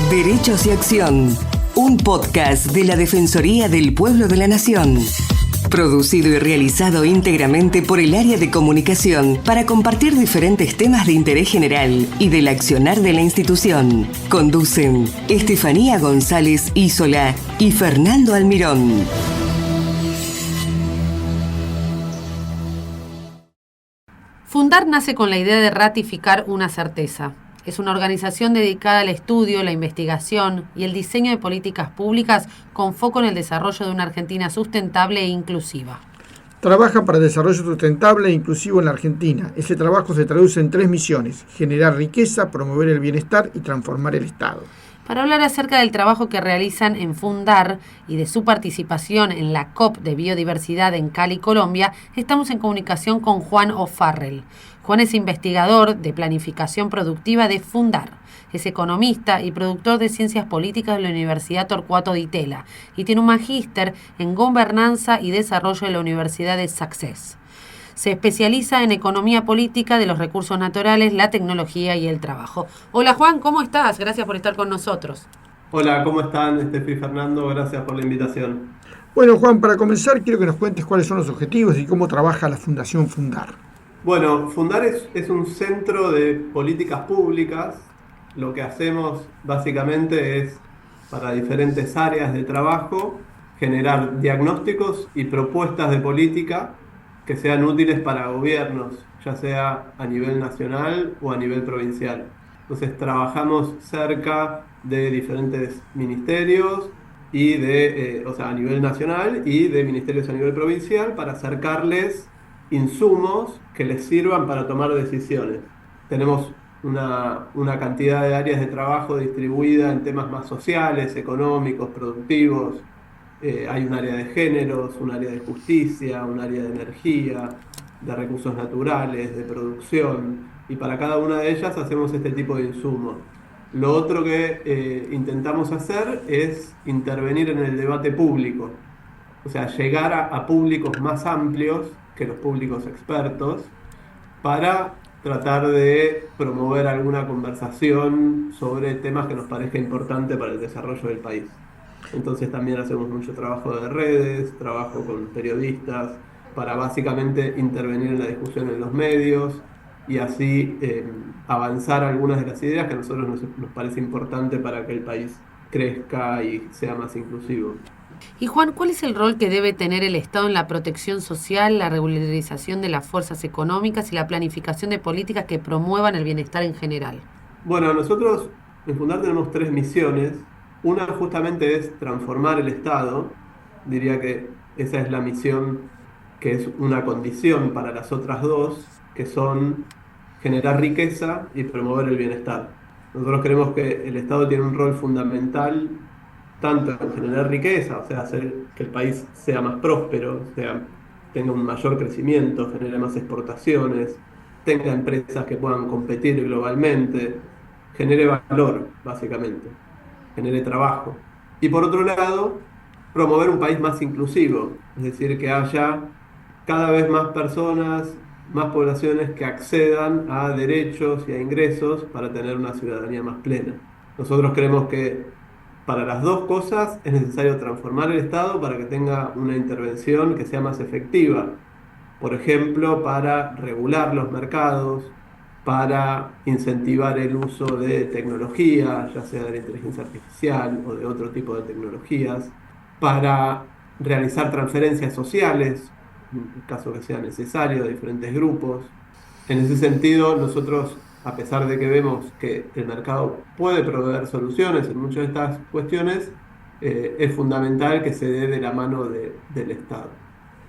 Derechos y Acción, un podcast de la Defensoría del Pueblo de la Nación. Producido y realizado íntegramente por el área de comunicación para compartir diferentes temas de interés general y del accionar de la institución. Conducen Estefanía González Isola y Fernando Almirón. Fundar nace con la idea de ratificar una certeza. Es una organización dedicada al estudio, la investigación y el diseño de políticas públicas con foco en el desarrollo de una Argentina sustentable e inclusiva. Trabaja para el desarrollo sustentable e inclusivo en la Argentina. Ese trabajo se traduce en 3 misiones: generar riqueza, promover el bienestar y transformar el Estado. Para hablar acerca del trabajo que realizan en Fundar y de su participación en la COP de Biodiversidad en Cali, Colombia, estamos en comunicación con Juan O'Farrell. Juan es investigador de planificación productiva de Fundar. Es economista y productor de ciencias políticas de la Universidad Torcuato Di Tella y tiene un magíster en gobernanza y desarrollo de la Universidad de Success. Se especializa en economía política de los recursos naturales, la tecnología y el trabajo. Hola Juan, ¿cómo estás? Gracias por estar con nosotros. Hola, ¿cómo están? Estefi y Fernando, gracias por la invitación. Bueno, Juan, para comenzar quiero que nos cuentes cuáles son los objetivos y cómo trabaja la Fundación Fundar. Bueno, Fundar es un centro de políticas públicas. Lo que hacemos básicamente es, para diferentes áreas de trabajo, generar diagnósticos y propuestas de política que sean útiles para gobiernos, ya sea a nivel nacional o a nivel provincial. Entonces trabajamos cerca de diferentes ministerios y a nivel nacional y de ministerios a nivel provincial para acercarles insumos que les sirvan para tomar decisiones. Tenemos una cantidad de áreas de trabajo distribuida en temas más sociales, económicos, productivos. Hay un área de géneros, un área de justicia, un área de energía, de recursos naturales, de producción, y para cada una de ellas hacemos este tipo de insumos. Lo otro que intentamos hacer es intervenir en el debate público, o sea, llegar a públicos más amplios que los públicos expertos para tratar de promover alguna conversación sobre temas que nos parezca importante para el desarrollo del país. Entonces también hacemos mucho trabajo de redes, trabajo con periodistas, para básicamente intervenir en la discusión en los medios y así avanzar algunas de las ideas que a nosotros nos parece importante para que el país crezca y sea más inclusivo. Y Juan, ¿cuál es el rol que debe tener el Estado en la protección social, la regularización de las fuerzas económicas y la planificación de políticas que promuevan el bienestar en general? Bueno, nosotros en Fundar tenemos 3 misiones. Una justamente es transformar el Estado. Diría que esa es la misión que es una condición para las otras 2, que son generar riqueza y promover el bienestar. Nosotros creemos que el Estado tiene un rol fundamental tanto en generar riqueza, o sea, hacer que el país sea más próspero, tenga un mayor crecimiento, genere más exportaciones, tenga empresas que puedan competir globalmente, genere valor, básicamente, genere trabajo. Y por otro lado, promover un país más inclusivo, es decir, que haya cada vez más personas, más poblaciones que accedan a derechos y a ingresos para tener una ciudadanía más plena. Nosotros creemos que para las 2 cosas es necesario transformar el Estado para que tenga una intervención que sea más efectiva. Por ejemplo, para regular los mercados, para incentivar el uso de tecnología, ya sea de la inteligencia artificial o de otro tipo de tecnologías, para realizar transferencias sociales, en el caso que sea necesario, de diferentes grupos. En ese sentido, nosotros, a pesar de que vemos que el mercado puede proveer soluciones en muchas de estas cuestiones, es fundamental que se dé de la mano del Estado.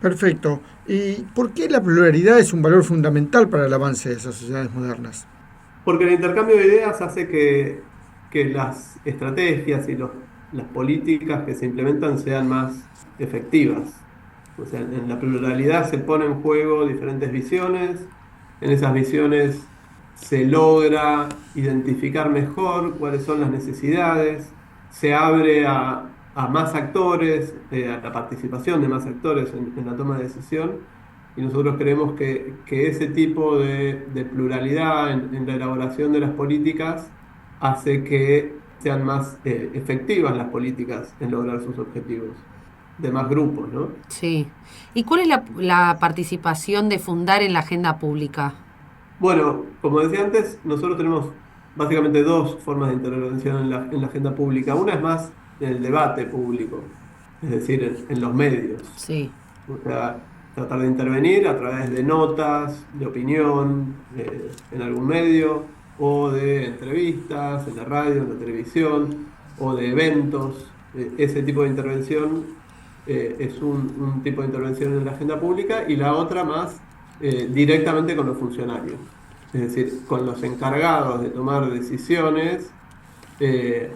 Perfecto. ¿Y por qué la pluralidad es un valor fundamental para el avance de esas sociedades modernas? Porque el intercambio de ideas hace que las estrategias y las políticas que se implementan sean más efectivas. O sea, en la pluralidad se ponen en juego diferentes visiones, en esas visiones se logra identificar mejor cuáles son las necesidades, se abre a más actores, a la participación de más actores en la toma de decisión, y nosotros creemos que ese tipo de pluralidad en la elaboración de las políticas hace que sean más efectivas las políticas en lograr sus objetivos, de más grupos, ¿no? Sí. ¿Y cuál es la participación de Fundar en la agenda pública? Bueno, como decía antes, nosotros tenemos básicamente dos formas de intervención en la agenda pública. Una es más en el debate público, es decir, en los medios. Sí. O sea, tratar de intervenir a través de notas, de opinión, en algún medio, o de entrevistas, en la radio, en la televisión, o de eventos. Ese tipo de intervención es un tipo de intervención en la agenda pública, y la otra más directamente con los funcionarios, es decir, con los encargados de tomar decisiones,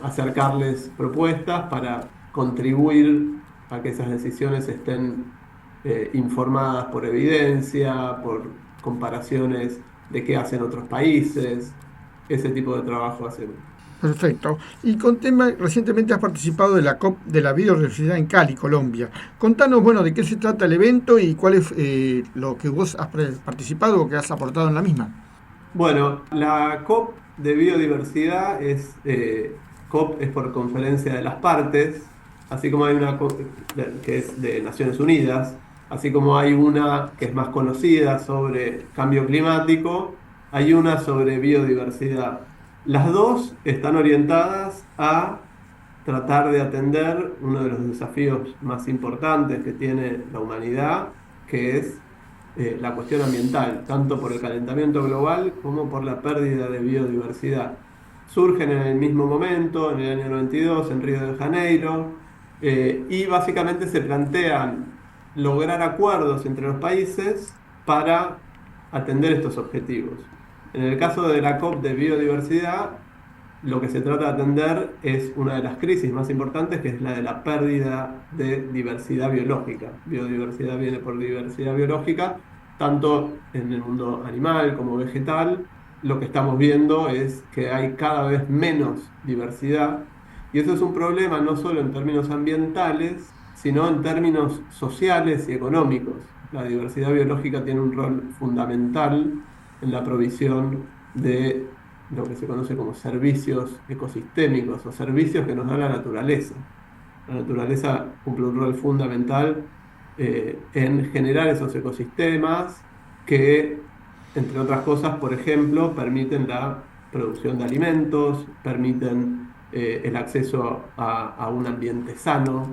acercarles propuestas para contribuir a que esas decisiones estén informadas por evidencia, por comparaciones de qué hacen otros países. Ese tipo de trabajo hacemos. Perfecto. Y recientemente has participado de la COP de la biodiversidad en Cali, Colombia. Contanos, bueno, de qué se trata el evento y cuál es lo que vos has participado o que has aportado en la misma. Bueno, la COP de biodiversidad COP es por Conferencia de las Partes, así como hay una COP que es de Naciones Unidas, así como hay una que es más conocida sobre cambio climático, hay una sobre biodiversidad. Las dos están orientadas a tratar de atender uno de los desafíos más importantes que tiene la humanidad, que es la cuestión ambiental, tanto por el calentamiento global como por la pérdida de biodiversidad. Surgen en el mismo momento, en el año 92, en Río de Janeiro, y básicamente se plantean lograr acuerdos entre los países para atender estos objetivos. En el caso de la COP de biodiversidad, lo que se trata de atender es una de las crisis más importantes, que es la de la pérdida de diversidad biológica. Biodiversidad viene por diversidad biológica, tanto en el mundo animal como vegetal. Lo que estamos viendo es que hay cada vez menos diversidad, y eso es un problema no solo en términos ambientales, sino en términos sociales y económicos. La diversidad biológica tiene un rol fundamental en la provisión de lo que se conoce como servicios ecosistémicos o servicios que nos da la naturaleza. La naturaleza cumple un rol fundamental en generar esos ecosistemas que, entre otras cosas, por ejemplo, permiten la producción de alimentos, permiten el acceso a un ambiente sano.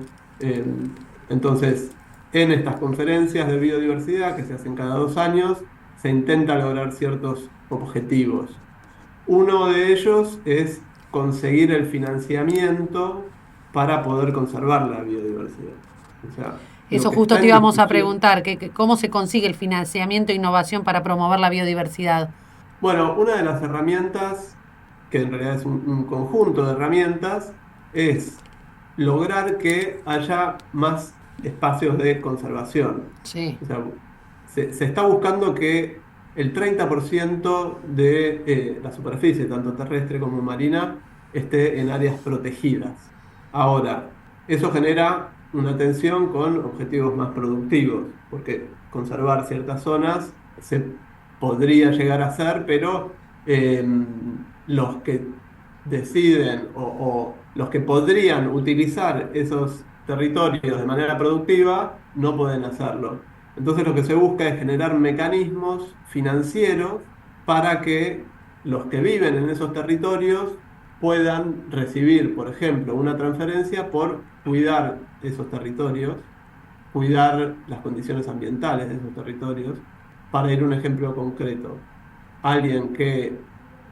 Entonces, en estas conferencias de biodiversidad que se hacen cada 2 años, se intenta lograr ciertos objetivos. Uno de ellos es conseguir el financiamiento para poder conservar la biodiversidad. O sea, eso justo te íbamos a preguntar, ¿cómo se consigue el financiamiento e innovación para promover la biodiversidad? Bueno, una de las herramientas, que en realidad es un conjunto de herramientas, es lograr que haya más espacios de conservación. Sí. O sea, se está buscando que el 30% de la superficie, tanto terrestre como marina, esté en áreas protegidas. Ahora, eso genera una tensión con objetivos más productivos, porque conservar ciertas zonas se podría llegar a hacer, pero los que deciden o los que podrían utilizar esos territorios de manera productiva no pueden hacerlo. Entonces lo que se busca es generar mecanismos financieros para que los que viven en esos territorios puedan recibir, por ejemplo, una transferencia por cuidar esos territorios, cuidar las condiciones ambientales de esos territorios. Para ir a un ejemplo concreto, alguien que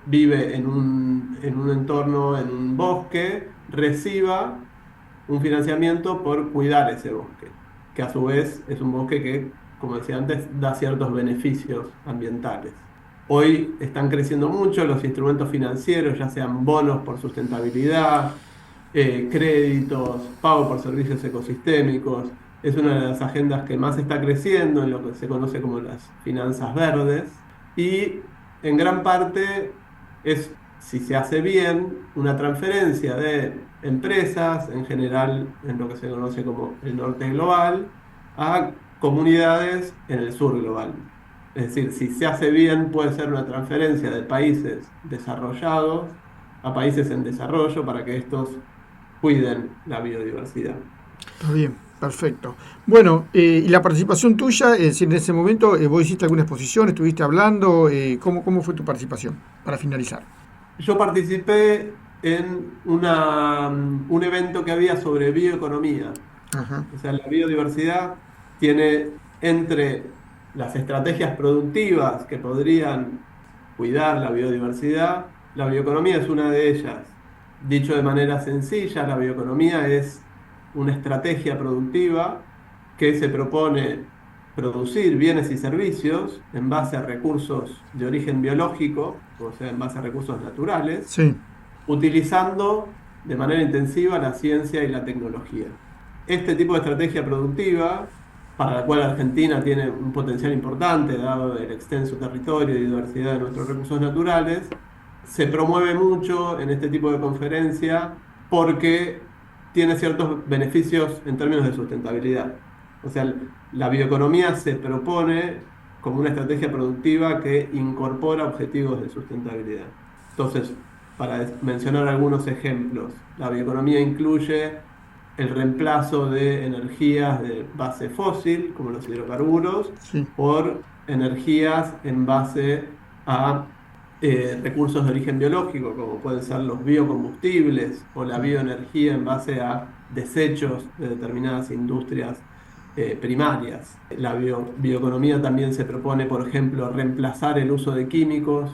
vive en un entorno, en un bosque, reciba un financiamiento por cuidar ese bosque, que a su vez es un bosque que, como decía antes, da ciertos beneficios ambientales. Hoy están creciendo mucho los instrumentos financieros, ya sean bonos por sustentabilidad, créditos, pago por servicios ecosistémicos. Es una de las agendas que más está creciendo en lo que se conoce como las finanzas verdes, y en gran parte es, si se hace bien, una transferencia de empresas, en general en lo que se conoce como el norte global, a comunidades en el sur global. Es decir, si se hace bien, puede ser una transferencia de países desarrollados a países en desarrollo para que estos cuiden la biodiversidad. Está bien, perfecto. Bueno, y la participación tuya, es decir, en ese momento vos hiciste alguna exposición, estuviste hablando, ¿cómo fue tu participación? Para finalizar. Yo participé en un evento que había sobre bioeconomía. Ajá. O sea, la biodiversidad tiene entre las estrategias productivas que podrían cuidar la biodiversidad, la bioeconomía es una de ellas. Dicho de manera sencilla, la bioeconomía es una estrategia productiva que se propone producir bienes y servicios en base a recursos de origen biológico, o sea, en base a recursos naturales, Sí. utilizando de manera intensiva la ciencia y la tecnología. Este tipo de estrategia productiva, para la cual Argentina tiene un potencial importante, dado el extenso territorio y diversidad de nuestros recursos naturales, se promueve mucho en este tipo de conferencia porque tiene ciertos beneficios en términos de sustentabilidad. O sea, la bioeconomía se propone como una estrategia productiva que incorpora objetivos de sustentabilidad. Entonces, para mencionar algunos ejemplos, la bioeconomía incluye el reemplazo de energías de base fósil, como los hidrocarburos, Sí. por energías en base a recursos de origen biológico, como pueden ser los biocombustibles o la bioenergía en base a desechos de determinadas industrias primarias. La bioeconomía también se propone, por ejemplo, reemplazar el uso de químicos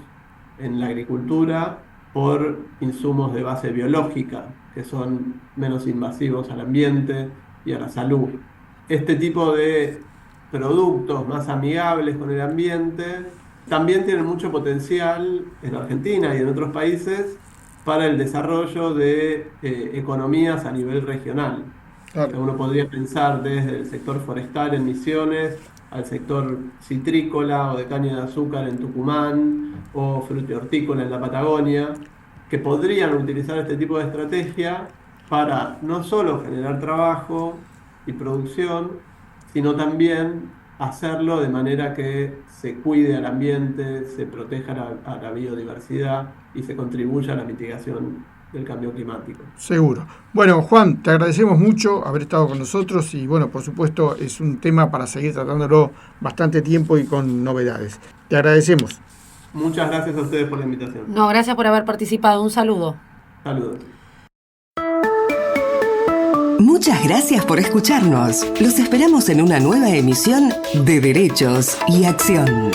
en la agricultura por insumos de base biológica, que son menos invasivos al ambiente y a la salud. Este tipo de productos más amigables con el ambiente también tienen mucho potencial en Argentina y en otros países para el desarrollo de economías a nivel regional. Claro. Uno podría pensar desde el sector forestal en Misiones, al sector citrícola o de caña de azúcar en Tucumán, o frutihortícola en la Patagonia, que podrían utilizar este tipo de estrategia para no solo generar trabajo y producción, sino también hacerlo de manera que se cuide al ambiente, se proteja a la biodiversidad y se contribuya a la mitigación del cambio climático. Seguro. Bueno, Juan, te agradecemos mucho haber estado con nosotros y bueno, por supuesto es un tema para seguir tratándolo bastante tiempo y con novedades. Te agradecemos. Muchas gracias a ustedes por la invitación. No, gracias por haber participado. Un saludo. Saludos. Muchas gracias por escucharnos. Los esperamos en una nueva emisión de Derechos y Acción.